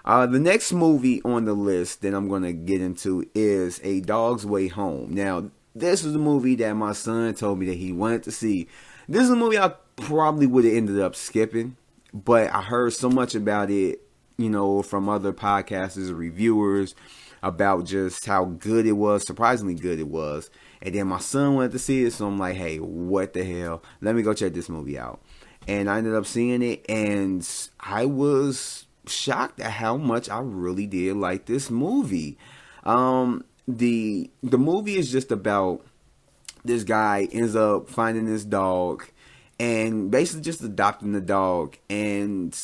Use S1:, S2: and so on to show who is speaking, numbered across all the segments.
S1: The next movie on the list that I'm going to get into is A Dog's Way Home. Now, this is a movie that my son told me that he wanted to see. This is a movie I probably would have ended up skipping, but I heard so much about it, from other podcasters and reviewers about just how good it was, surprisingly good it was. And then my son wanted to see it, so I'm like, hey, what the hell? Let me go check this movie out. And I ended up seeing it, and I was shocked at how much I really did like this movie. The movie is just about this guy ends up finding this dog and basically just adopting the dog, and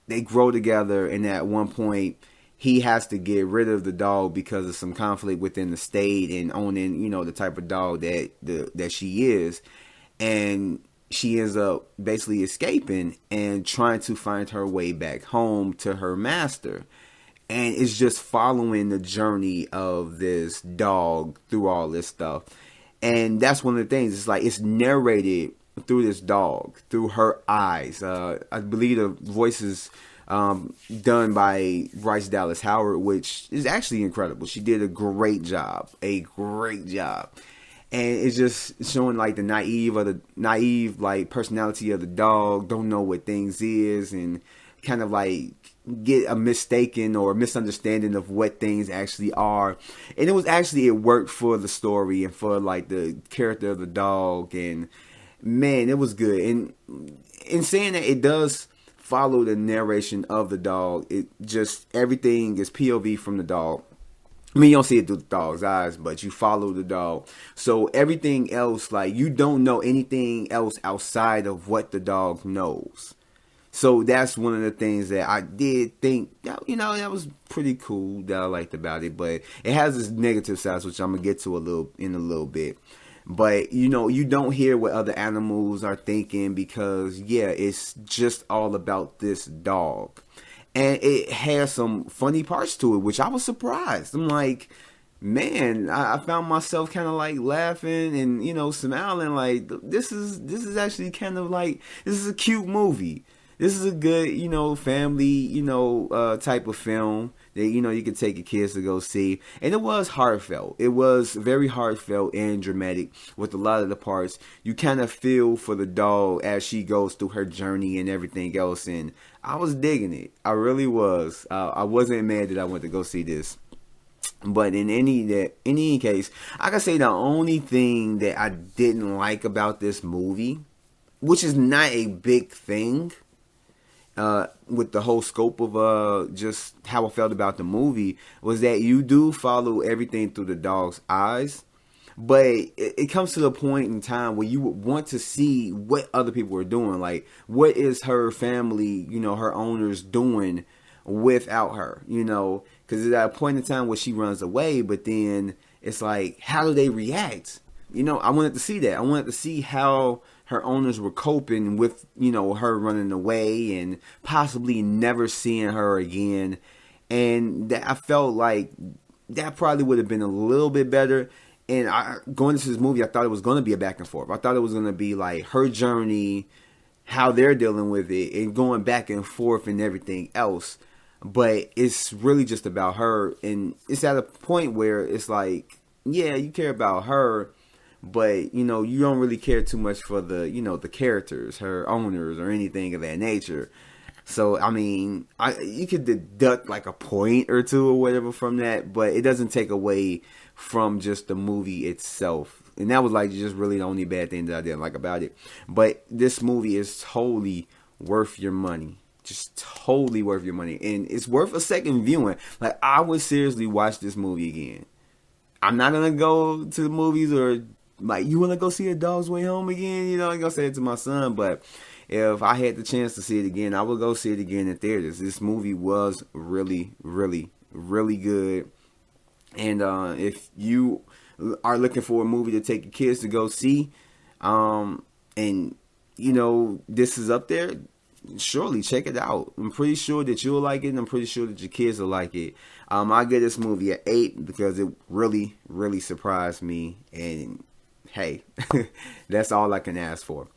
S1: they grow together, and at one point he has to get rid of the dog because of some conflict within the state and owning, the type of dog that she is. And she ends up basically escaping and trying to find her way back home to her master. And it's just following the journey of this dog through all this stuff. And that's one of the things. It's like it's narrated through this dog, through her eyes. I believe the voice is done by Bryce Dallas Howard, which is actually incredible. She did a great job. And it's just showing like the naive like personality of the dog, don't know what things is, and kind of like get a mistaken or misunderstanding of what things actually are. And it worked for the story and for like the character of the dog, and man, it was good. And in saying that, it does follow the narration of the dog. It just, everything is POV from the dog. I mean, you don't see it through the dog's eyes, but you follow the dog. So everything else, like, you don't know anything else outside of what the dog knows. So that's one of the things that I did think, that was pretty cool that I liked about it. But it has its negative sides, which I'm going to get to in a little bit. But, you don't hear what other animals are thinking because, yeah, it's just all about this dog. And it has some funny parts to it, which I was surprised. I'm like, man, I found myself kind of like laughing and, smiling. Like, this is actually kind of like, this is a cute movie. This is a good, family, type of film that, you can take your kids to go see. And it was heartfelt. It was very heartfelt and dramatic with a lot of the parts. You kind of feel for the dog as she goes through her journey and everything else. And I was digging it. I really was. I wasn't mad that I went to go see this. But in any case, I can say the only thing that I didn't like about this movie, which is not a big thing, with the whole scope of just how I felt about the movie, was that you do follow everything through the dog's eyes, but it comes to the point in time where you would want to see what other people are doing. Like, what is her family, her owners doing without her, because at a point in time where she runs away, but then it's like, how do they react? I wanted to see that. I wanted to see how her owners were coping with, her running away and possibly never seeing her again. And I felt like that probably would have been a little bit better. And going into this movie, I thought it was going to be a back and forth. I thought it was going to be like her journey, how they're dealing with it, and going back and forth and everything else. But it's really just about her. And it's at a point where it's like, yeah, you care about her, but, you don't really care too much for the, the characters, her owners, or anything of that nature. So, I mean, you could deduct like a point or two or whatever from that, but it doesn't take away from just the movie itself. And that was like just really the only bad thing that I didn't like about it. But this movie is totally worth your money. Just totally worth your money. And it's worth a second viewing. Like, I would seriously watch this movie again. I'm not going to go to the movies or, like, you want to go see A Dog's Way Home again? I'm going to say it to my son. But if I had the chance to see it again, I would go see it again in theaters. This movie was really, really, really good. And if you are looking for a movie to take your kids to go see, and, this is up there, surely check it out. I'm pretty sure that you'll like it, and I'm pretty sure that your kids will like it. I give this movie an 8 because it really, really surprised me. And hey, that's all I can ask for.